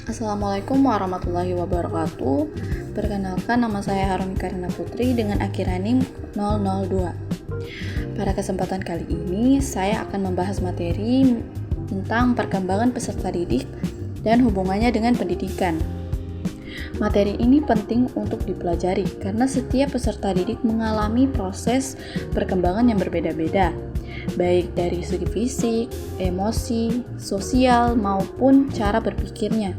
Assalamualaikum warahmatullahi wabarakatuh. Perkenalkan, nama saya Harumi Karina Putri dengan akhiran NIM 002. Pada kesempatan kali ini, saya akan membahas materi tentang perkembangan peserta didik dan hubungannya dengan pendidikan. Materi ini penting untuk dipelajari karena setiap peserta didik mengalami proses perkembangan yang berbeda-beda, baik dari segi fisik, emosi, sosial, maupun cara berpikirnya.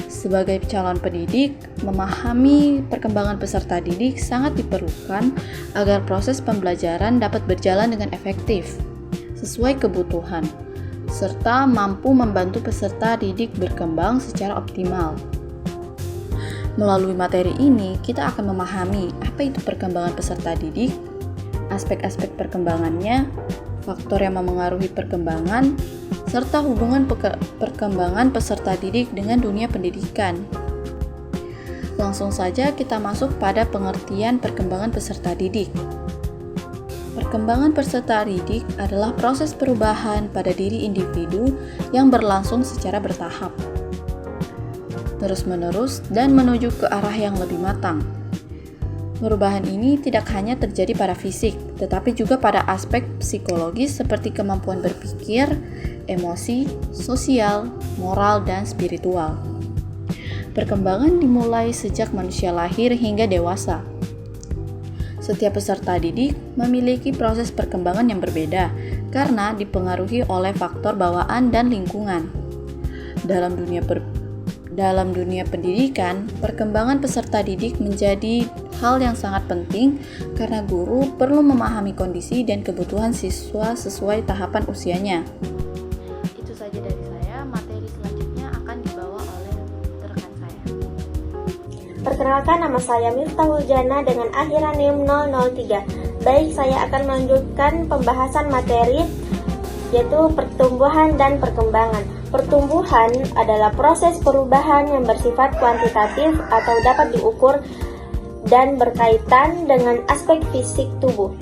Sebagai calon pendidik, memahami perkembangan peserta didik sangat diperlukan agar proses pembelajaran dapat berjalan dengan efektif, sesuai kebutuhan, serta mampu membantu peserta didik berkembang secara optimal. Melalui materi ini, kita akan memahami apa itu perkembangan peserta didik, aspek-aspek perkembangannya, faktor yang memengaruhi perkembangan, serta hubungan perkembangan peserta didik dengan dunia pendidikan. Langsung saja kita masuk pada pengertian perkembangan peserta didik. Perkembangan peserta didik adalah proses perubahan pada diri individu yang berlangsung secara bertahap, terus-menerus dan menuju ke arah yang lebih matang. Perubahan ini tidak hanya terjadi pada fisik, tetapi juga pada aspek psikologis seperti kemampuan berpikir, emosi, sosial, moral, dan spiritual. Perkembangan dimulai sejak manusia lahir hingga dewasa. Setiap peserta didik memiliki proses perkembangan yang berbeda karena dipengaruhi oleh faktor bawaan dan lingkungan. Dalam dunia pendidikan, perkembangan peserta didik menjadi hal yang sangat penting karena guru perlu memahami kondisi dan kebutuhan siswa sesuai tahapan usianya. Itu saja dari saya, materi selanjutnya akan dibawa oleh rekan saya. Perkenalkan, nama saya Miftahul Jana dengan akhiran NIM 003. Baik, saya akan melanjutkan pembahasan materi yaitu pertumbuhan dan perkembangan. Pertumbuhan adalah proses perubahan yang bersifat kuantitatif atau dapat diukur dan berkaitan dengan aspek fisik tubuh.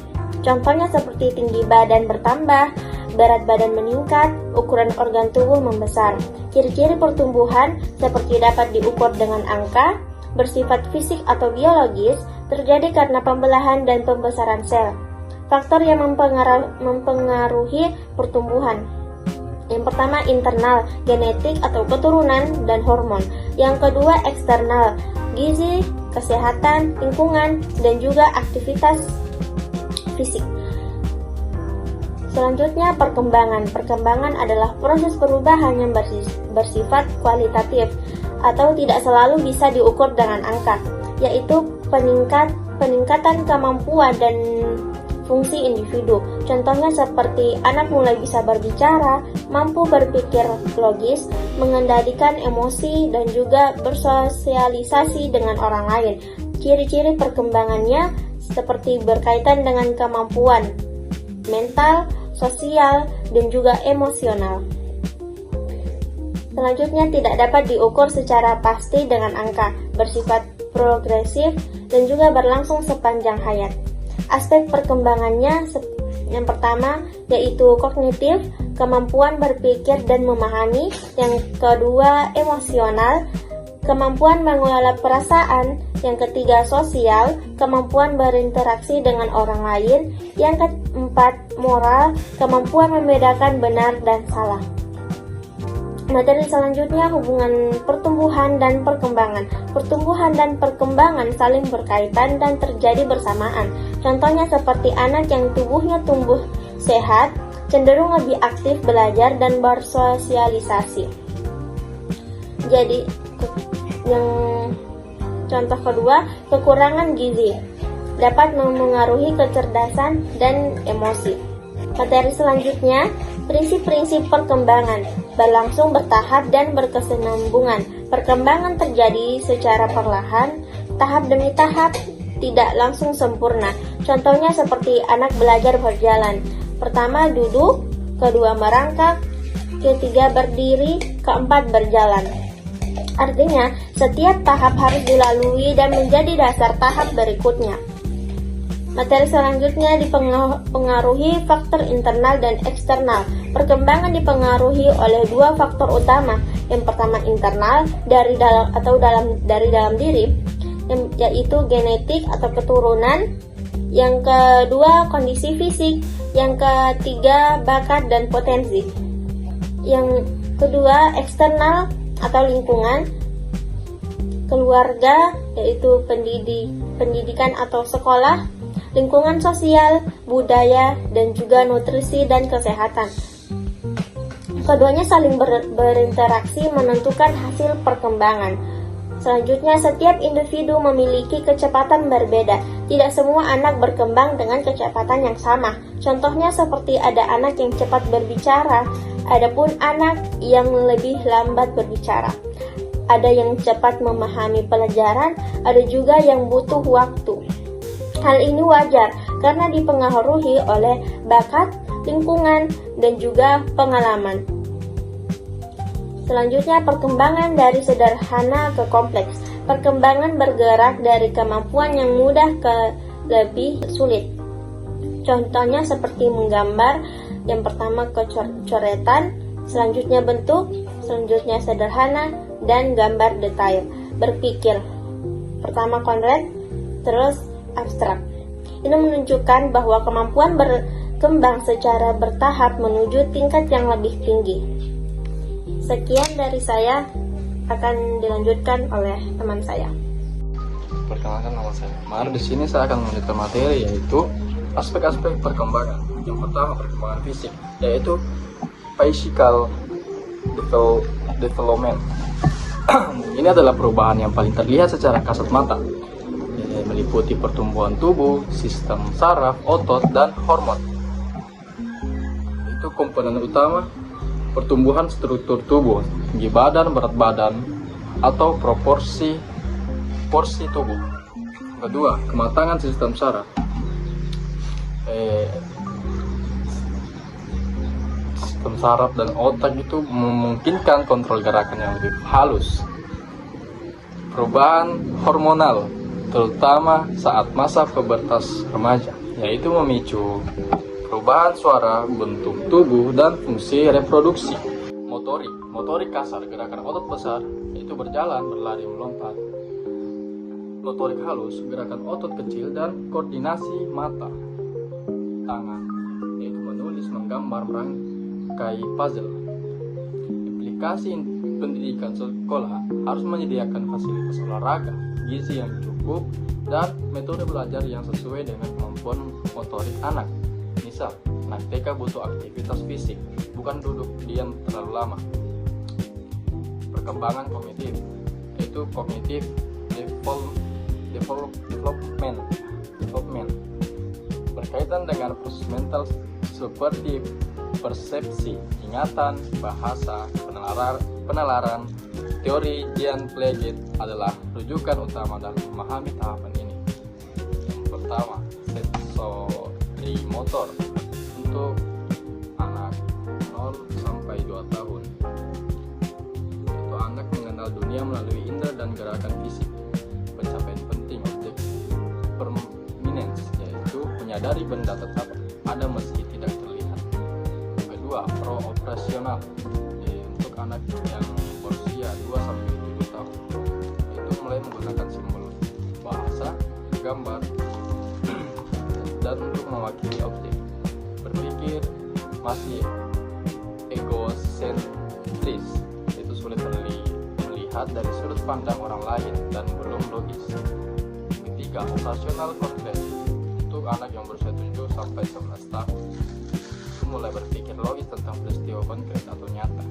Contohnya seperti tinggi badan bertambah, berat badan meningkat, ukuran organ tubuh membesar. Ciri-ciri pertumbuhan seperti dapat diukur dengan angka, bersifat fisik atau biologis, terjadi karena pembelahan dan pembesaran sel. Faktor yang mempengaruhi pertumbuhan. Yang pertama internal, genetik atau keturunan dan hormon. Yang kedua eksternal, gizi, kesehatan, lingkungan, dan juga aktivitas fisik. Selanjutnya perkembangan. Perkembangan adalah proses perubahan yang bersifat kualitatif atau tidak selalu bisa diukur dengan angka, yaitu peningkatan kemampuan dan fungsi individu. Contohnya seperti anak mulai bisa berbicara, mampu berpikir logis, mengendalikan emosi, dan juga bersosialisasi dengan orang lain. Ciri-ciri perkembangannya seperti berkaitan dengan kemampuan mental, sosial, dan juga emosional. Selanjutnya tidak dapat diukur secara pasti dengan angka, bersifat progresif, dan juga berlangsung sepanjang hayat. Aspek perkembangannya yang pertama yaitu kognitif, kemampuan berpikir dan memahami. Yang kedua emosional, kemampuan mengelola perasaan. Yang ketiga sosial, kemampuan berinteraksi dengan orang lain. Yang keempat moral, kemampuan membedakan benar dan salah. Materi selanjutnya hubungan pertumbuhan dan perkembangan. Pertumbuhan dan perkembangan saling berkaitan dan terjadi bersamaan. Contohnya seperti anak yang tubuhnya tumbuh sehat, cenderung lebih aktif belajar dan bersosialisasi. Jadi, yang contoh kedua, kekurangan gizi dapat memengaruhi kecerdasan dan emosi. Materi selanjutnya, prinsip-prinsip perkembangan berlangsung bertahap dan berkesinambungan. Perkembangan terjadi secara perlahan, tahap demi tahap, tidak langsung sempurna. Contohnya seperti anak belajar berjalan. Pertama duduk, kedua merangkak, ketiga berdiri, keempat berjalan. Artinya, setiap tahap harus dilalui dan menjadi dasar tahap berikutnya. Materi selanjutnya dipengaruhi faktor internal dan eksternal. Perkembangan dipengaruhi oleh dua faktor utama. Yang pertama internal dari dalam diri, yaitu genetik atau keturunan. Yang kedua kondisi fisik. Yang ketiga bakat dan potensi. Yang kedua eksternal atau lingkungan, keluarga yaitu pendidikan atau sekolah, lingkungan sosial, budaya, dan juga nutrisi dan kesehatan. Keduanya saling berinteraksi menentukan hasil perkembangan. Selanjutnya, setiap individu memiliki kecepatan berbeda. Tidak semua anak berkembang dengan kecepatan yang sama. Contohnya seperti ada anak yang cepat berbicara, adapun anak yang lebih lambat berbicara. Ada yang cepat memahami pelajaran, ada juga yang butuh waktu. Hal ini wajar karena dipengaruhi oleh bakat, lingkungan, dan juga pengalaman. Selanjutnya, perkembangan dari sederhana ke kompleks. Perkembangan bergerak dari kemampuan yang mudah ke lebih sulit. Contohnya seperti menggambar, yang pertama coretan, selanjutnya bentuk, selanjutnya sederhana, dan gambar detail. Berpikir, pertama konkret, terus abstrak. Ini menunjukkan bahwa kemampuan berkembang secara bertahap menuju tingkat yang lebih tinggi. Sekian dari saya, akan dilanjutkan oleh teman saya. Perkenalkan, nama saya Mar. Di sini saya akan melanjutkan materi, yaitu aspek-aspek perkembangan. Yang pertama, perkembangan fisik, yaitu physical development. Ini adalah perubahan yang paling terlihat secara kasat mata, meliputi pertumbuhan tubuh, sistem saraf, otot, dan hormon. Itu komponen utama. Pertumbuhan struktur tubuh, tinggi badan, berat badan, atau porsi tubuh. Kedua, kematangan sistem saraf. Sistem saraf dan otak itu memungkinkan kontrol gerakan yang lebih halus. Perubahan hormonal, terutama saat masa pubertas remaja, yaitu memicu perubahan suara, bentuk tubuh, dan fungsi reproduksi. Motorik kasar, gerakan otot besar, yaitu berjalan, berlari, melompat. Motorik halus, gerakan otot kecil, dan koordinasi mata, tangan, yaitu menulis, menggambar, merangkai puzzle. Implikasi pendidikan sekolah harus menyediakan fasilitas olahraga, gizi yang cukup, dan metode belajar yang sesuai dengan kemampuan motorik anak. Misal, anak TK butuh aktivitas fisik, bukan duduk diam terlalu lama. Perkembangan kognitif, yaitu kognitif development, berkaitan dengan proses mental seperti persepsi, ingatan, bahasa, penalaran. Teori Jean Piaget adalah rujukan utama dalam memahami tahapan ini. Yang pertama, motor untuk anak 0 sampai 2 tahun. Itu anak mengenal dunia melalui indera dan gerakan fisik. Pencapaian penting objek permanence, yaitu menyadari benda tetap ada meski tidak terlihat. Kedua, pro-operasional, untuk anak yang berusia 2 sampai 7 tahun. Itu mulai menggunakan simbol bahasa, gambar, dan untuk mewakili objek. Berpikir masih egosentris, itu sulit melihat dari sudut pandang orang lain dan belum logis. Ketiga, operasional konkret, untuk anak yang berusia 7 sampai 11 tahun. Itu mulai berpikir logis tentang peristiwa konkret atau nyata.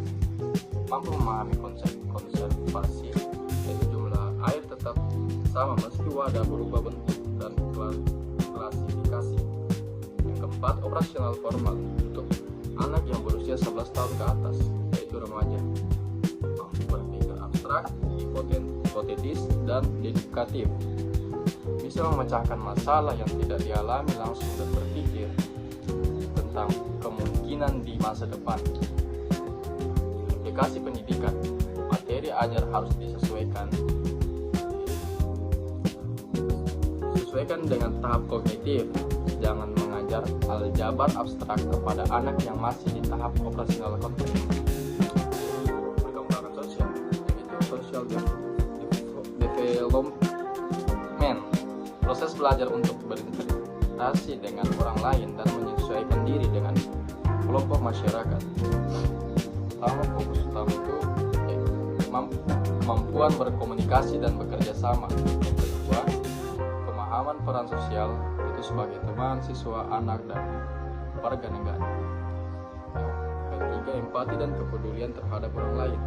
Mampu memahami konsep konservasi, yaitu jumlah air tetap sama meski wadah berubah bentuk dan klasifikasi. Yang keempat, operasional formal, untuk anak yang berusia 11 tahun ke atas, yaitu remaja. Mampu berpikir abstrak, hipotetis, dan deduktif. Bisa memecahkan masalah yang tidak dialami langsung dan berpikir tentang kemungkinan di masa depan. Aplikasi pendidikan, materi ajar harus disesuaikan Sesuaikan dengan tahap kognitif. Jangan mengajar aljabar abstrak kepada anak yang masih di tahap operasional konteks. Perkembangan sosial, yaitu social development, proses belajar untuk berinteraksi dengan orang lain dan menyesuaikan diri dengan kelompok masyarakat. Fokus utama itu kemampuan berkomunikasi dan bekerja sama. Yang kedua, pemahaman peran sosial, itu sebagai teman, siswa, anak, dan warga negara. Yang ketiga, empati dan kepedulian terhadap orang lain.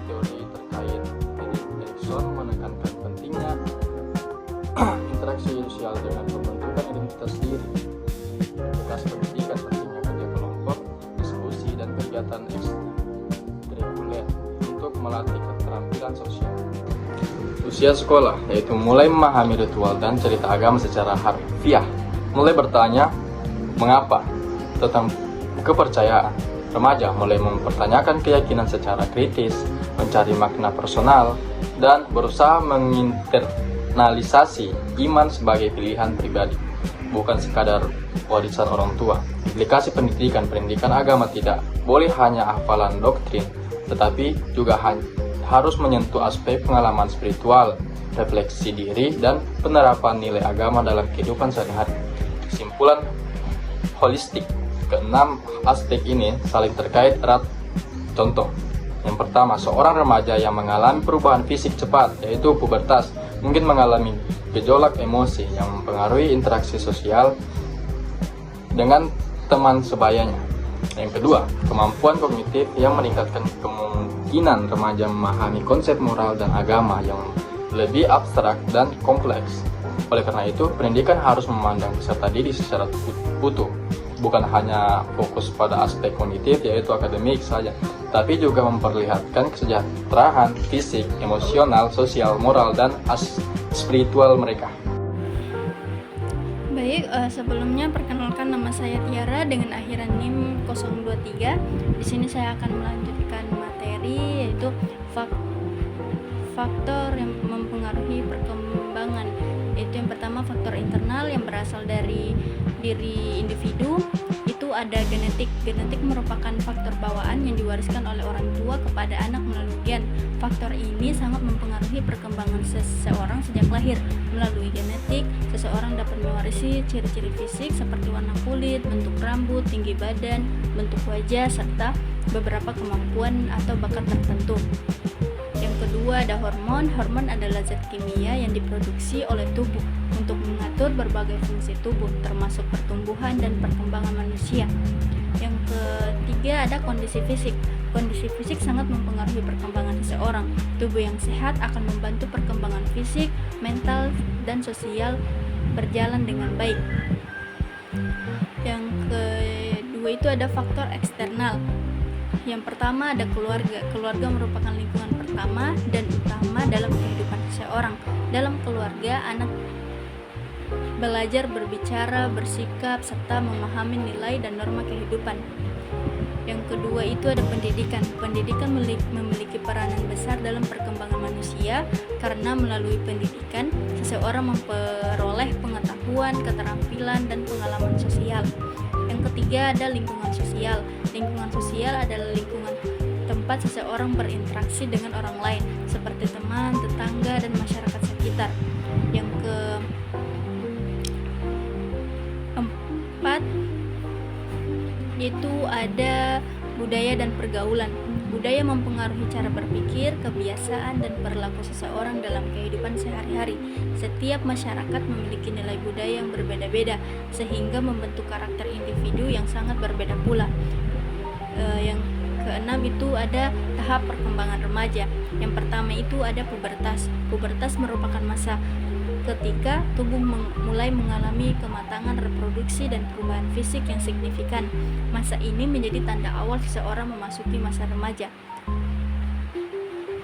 Teori terkait Erikson menekankan pentingnya interaksi sosial dengan pembentukan identitas diri. Tugas pendidikan pentingnya kerja kelompok, diskusi, dan kegiatan ekstrakurikuler untuk melatih keterampilan sosial. Usia sekolah, yaitu mulai memahami ritual dan cerita agama secara harfiah, mulai bertanya mengapa tentang kepercayaan. Remaja mulai mempertanyakan keyakinan secara kritis, mencari makna personal, dan berusaha menginternalisasi iman sebagai pilihan pribadi, bukan sekadar warisan orang tua. Aplikasi pendidikan agama tidak boleh hanya hafalan doktrin, tetapi juga harus menyentuh aspek pengalaman spiritual, refleksi diri, dan penerapan nilai agama dalam kehidupan sehari-hari. Kesimpulan holistik, keenam aspek ini saling terkait erat. Contoh, yang pertama, seorang remaja yang mengalami perubahan fisik cepat, yaitu pubertas, mungkin mengalami gejolak emosi yang mempengaruhi interaksi sosial dengan teman sebayanya. Yang kedua, kemampuan kognitif yang meningkatkan kemungkinan remaja memahami konsep moral dan agama yang lebih abstrak dan kompleks. Oleh karena itu, pendidikan harus memandang peserta didik secara utuh, bukan hanya fokus pada aspek kognitif yaitu akademik saja, tapi juga memperlihatkan kesejahteraan fisik, emosional, sosial, moral, dan spiritual mereka. Baik, sebelumnya perkenalkan, nama saya Tiara dengan akhiran NIM 023. Di sini saya akan melanjutkan materi yaitu faktor yang mempengaruhi perkembangan. Itu yang pertama, faktor internal yang berasal dari diri individu. Itu ada genetik. Genetik merupakan faktor bawaan yang diwariskan oleh orang tua kepada anak melalui gen. Faktor ini sangat mempengaruhi perkembangan seseorang sejak lahir. Melalui genetik, seseorang dapat mewarisi ciri-ciri fisik seperti warna kulit, bentuk rambut, tinggi badan, bentuk wajah, serta beberapa kemampuan atau bakat tertentu. Yang kedua ada hormon. Hormon adalah zat kimia yang diproduksi oleh tubuh untuk mengatur berbagai fungsi tubuh, termasuk pertumbuhan dan perkembangan manusia. Yang ketiga ada kondisi fisik. Kondisi fisik sangat mempengaruhi perkembangan seseorang. Tubuh yang sehat akan membantu perkembangan fisik, mental, dan sosial berjalan dengan baik. Yang kedua itu ada faktor eksternal. Yang pertama ada keluarga. Keluarga merupakan lingkungan pertama dan utama dalam kehidupan seseorang. Dalam keluarga, anak belajar berbicara, bersikap, serta memahami nilai dan norma kehidupan. Yang kedua itu ada pendidikan. Pendidikan memiliki peranan besar dalam perkembangan manusia karena melalui pendidikan seseorang memperoleh pengetahuan, keterampilan, dan pengalaman sosial. Yang ketiga ada lingkungan sosial. Lingkungan sosial adalah lingkungan tempat seseorang berinteraksi dengan orang lain seperti teman, tetangga, dan masyarakat sekitar. Yang keempat itu ada budaya dan pergaulan. Budaya mempengaruhi cara berpikir, kebiasaan, dan perilaku seseorang dalam kehidupan sehari-hari. Setiap masyarakat memiliki nilai budaya yang berbeda-beda, sehingga membentuk karakter individu yang sangat berbeda pula. Yang keenam itu ada tahap perkembangan remaja. Yang pertama itu ada pubertas. Pubertas merupakan masa ketika tubuh mulai mengalami kematangan reproduksi dan perubahan fisik yang signifikan. Masa ini menjadi tanda awal seseorang memasuki masa remaja.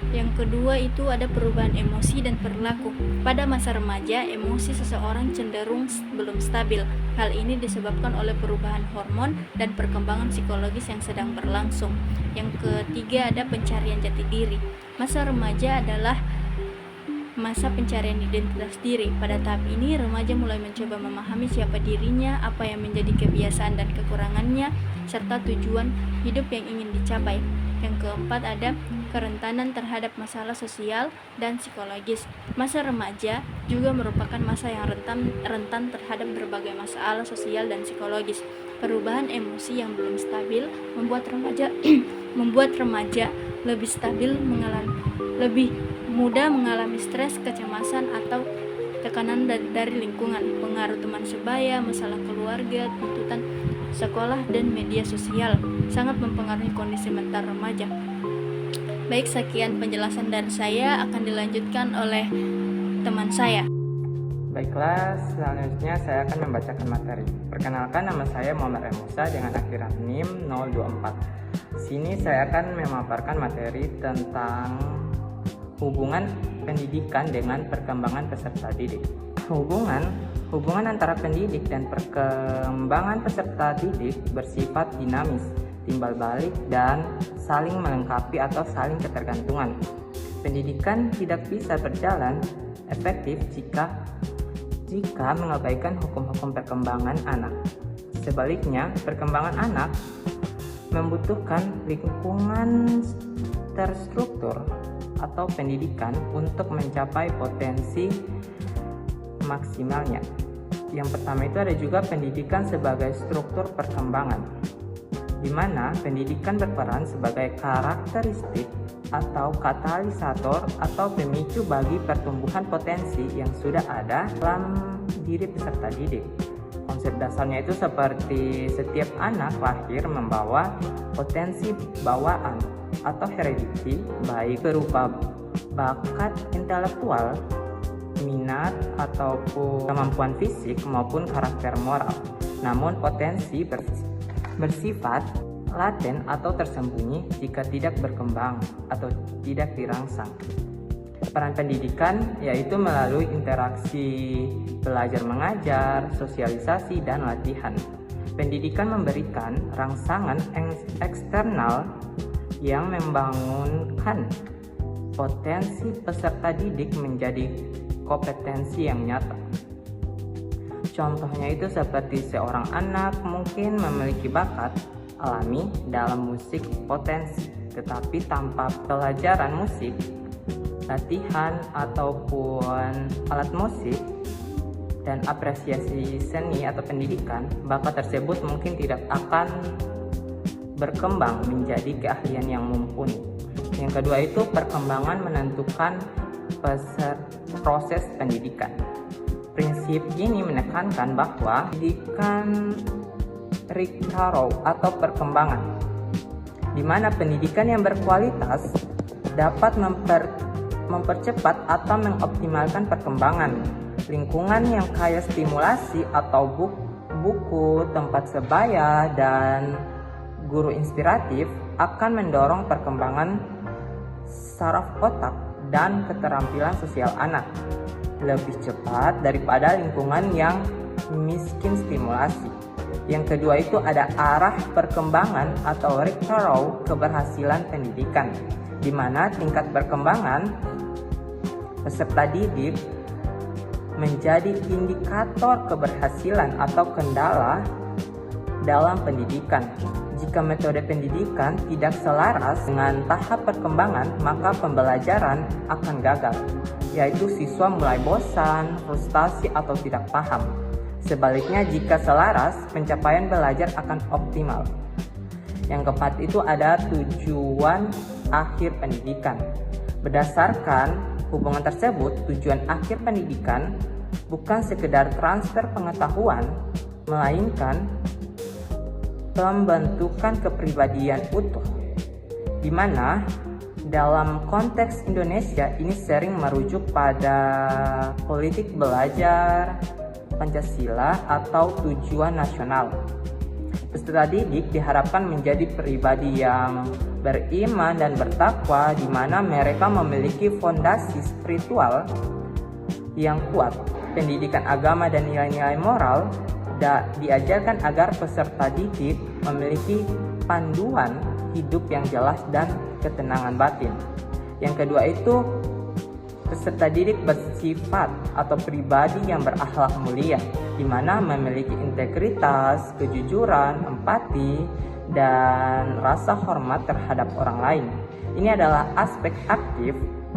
Yang kedua itu ada perubahan emosi dan perilaku. Pada masa remaja, emosi seseorang cenderung belum stabil. Hal ini disebabkan oleh perubahan hormon dan perkembangan psikologis yang sedang berlangsung. Yang ketiga ada pencarian jati diri. Masa remaja adalah masa pencarian identitas diri. Pada tahap ini, remaja mulai mencoba memahami siapa dirinya, apa yang menjadi kebiasaan dan kekurangannya, serta tujuan hidup yang ingin dicapai. Yang keempat ada kerentanan terhadap masalah sosial dan psikologis. Masa remaja juga merupakan masa yang rentan terhadap berbagai masalah sosial dan psikologis. Perubahan emosi yang belum stabil membuat remaja lebih mudah mengalami stres, kecemasan atau tekanan dari lingkungan, pengaruh teman sebaya, masalah keluarga, tuntutan sekolah, dan media sosial sangat mempengaruhi kondisi mental remaja. Baik, sekian penjelasan dari saya, akan dilanjutkan oleh teman saya. Baiklah, selanjutnya saya akan membacakan materi. Perkenalkan, nama saya Muhammad Musa dengan akhiran NIM 024. Sini saya akan memaparkan materi tentang hubungan pendidikan dengan perkembangan peserta didik. Hubungan antara pendidik dan perkembangan peserta didik bersifat dinamis, timbal balik, dan saling melengkapi atau saling ketergantungan. Pendidikan tidak bisa berjalan efektif jika mengabaikan hukum-hukum perkembangan anak. Sebaliknya, perkembangan anak membutuhkan lingkungan terstruktur atau pendidikan untuk mencapai potensi maksimalnya. Yang pertama itu ada juga pendidikan sebagai struktur perkembangan, di mana pendidikan berperan sebagai karakteristik atau katalisator atau pemicu bagi pertumbuhan potensi yang sudah ada dalam diri peserta didik. Konsep dasarnya itu seperti setiap anak lahir membawa potensi bawaan atau heredity, baik berupa bakat intelektual, minat, ataupun kemampuan fisik maupun karakter moral. Namun potensi bersifat laten atau tersembunyi jika tidak berkembang atau tidak dirangsang. Peran pendidikan yaitu melalui interaksi belajar mengajar, sosialisasi, dan latihan. Pendidikan memberikan rangsangan eksternal yang membangunkan potensi peserta didik menjadi kompetensi yang nyata. Contohnya itu seperti seorang anak mungkin memiliki bakat alami dalam musik potensi, tetapi tanpa pelajaran musik, latihan ataupun alat musik dan apresiasi seni atau pendidikan, bakat tersebut mungkin tidak akan berkembang menjadi keahlian yang mumpuni. Yang kedua itu perkembangan menentukan proses pendidikan. Prinsip ini menekankan bahwa pendidikan Ricardo atau perkembangan, di mana pendidikan yang berkualitas dapat mempercepat atau mengoptimalkan perkembangan. Lingkungan yang kaya stimulasi atau buku, tempat sebaya, dan guru inspiratif akan mendorong perkembangan saraf otak dan keterampilan sosial anak lebih cepat daripada lingkungan yang miskin stimulasi. Yang kedua itu ada arah perkembangan atau Ricardo keberhasilan pendidikan, di mana tingkat perkembangan peserta didik menjadi indikator keberhasilan atau kendala dalam pendidikan. Jika metode pendidikan tidak selaras dengan tahap perkembangan, maka pembelajaran akan gagal, yaitu siswa mulai bosan, frustasi, atau tidak paham. Sebaliknya, jika selaras, pencapaian belajar akan optimal. Yang keempat itu ada tujuan akhir pendidikan. Berdasarkan hubungan tersebut, tujuan akhir pendidikan bukan sekedar transfer pengetahuan, melainkan pembentukan kepribadian utuh, di mana dalam konteks Indonesia ini sering merujuk pada politik belajar Pancasila atau tujuan nasional. Peserta didik diharapkan menjadi pribadi yang beriman dan bertakwa, di mana mereka memiliki fondasi spiritual yang kuat. Pendidikan agama dan nilai-nilai moral diajarkan agar peserta didik memiliki panduan hidup yang jelas dan ketenangan batin. Yang kedua itu Peserta didik bersifat atau pribadi yang berakhlak mulia, di mana memiliki integritas, kejujuran, empati, dan rasa hormat terhadap orang lain. Ini adalah aspek aktif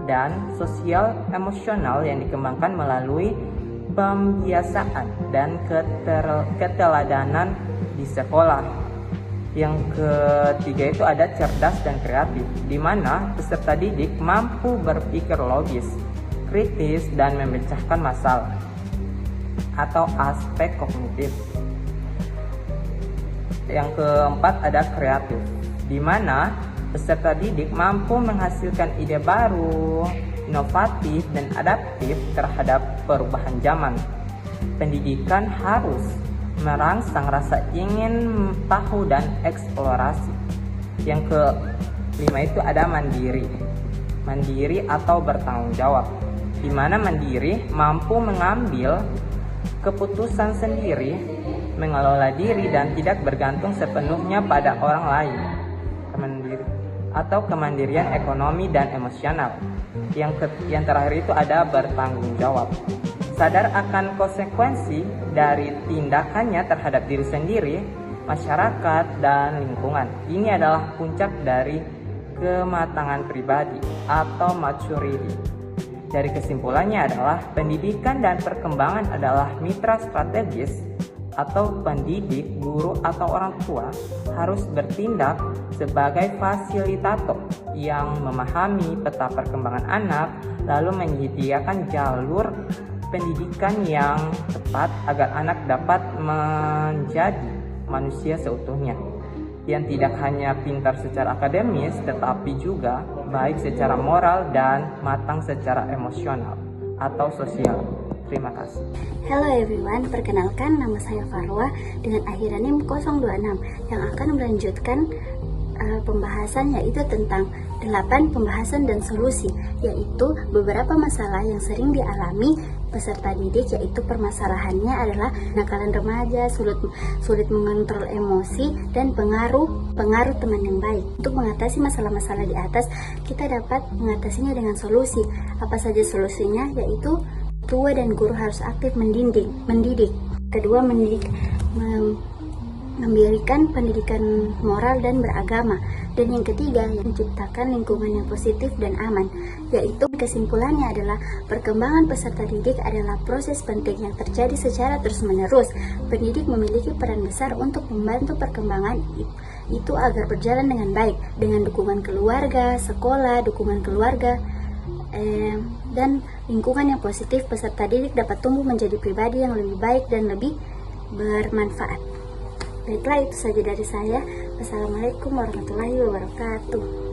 dan sosial emosional yang dikembangkan melalui pembiasaan dan keteladanan di sekolah. Yang ketiga itu ada cerdas dan kreatif, di mana peserta didik mampu berpikir logis, kritis, dan memecahkan masalah atau aspek kognitif. Yang keempat ada kreatif, di mana peserta didik mampu menghasilkan ide baru, inovatif, dan adaptif terhadap perubahan zaman. Pendidikan harus merangsang rasa ingin tahu dan eksplorasi. Yang kelima itu ada mandiri atau bertanggung jawab, di mana mandiri mampu mengambil keputusan sendiri, mengelola diri dan tidak bergantung sepenuhnya pada orang lain. Kemandirian ekonomi dan emosional. Yang terakhir itu ada bertanggung jawab, sadar akan konsekuensi dari tindakannya terhadap diri sendiri, masyarakat, dan lingkungan. Ini adalah puncak dari kematangan pribadi atau maturity. Dari kesimpulannya adalah pendidikan dan perkembangan adalah mitra strategis atau pendidik, guru, atau orang tua harus bertindak sebagai fasilitator yang memahami peta perkembangan anak, lalu menyediakan jalur pendidikan yang tepat agar anak dapat menjadi manusia seutuhnya, yang tidak hanya pintar secara akademis, tetapi juga baik secara moral dan matang secara emosional atau sosial. Terima kasih. Hello everyone, perkenalkan nama saya Farwa dengan akhiran NIM 026 yang akan melanjutkan pembahasan yaitu tentang 8 pembahasan dan solusi, yaitu beberapa masalah yang sering dialami peserta didik, yaitu permasalahannya adalah nakalan remaja, sulit mengontrol emosi, dan pengaruh teman yang baik. Untuk mengatasi masalah-masalah di atas, kita dapat mengatasinya dengan solusi. Apa saja solusinya? Yaitu tua dan guru harus aktif mendidik. Kedua, memberikan pendidikan moral dan beragama. Dan yang ketiga, menciptakan lingkungan yang positif dan aman. Yaitu kesimpulannya adalah perkembangan peserta didik adalah proses penting yang terjadi secara terus-menerus. Pendidik memiliki peran besar untuk membantu perkembangan itu agar berjalan dengan baik dengan dukungan keluarga, sekolah, dan lingkungan yang positif. Peserta didik dapat tumbuh menjadi pribadi yang lebih baik dan lebih bermanfaat. Baiklah, itu saja dari saya. Wassalamualaikum warahmatullahi wabarakatuh.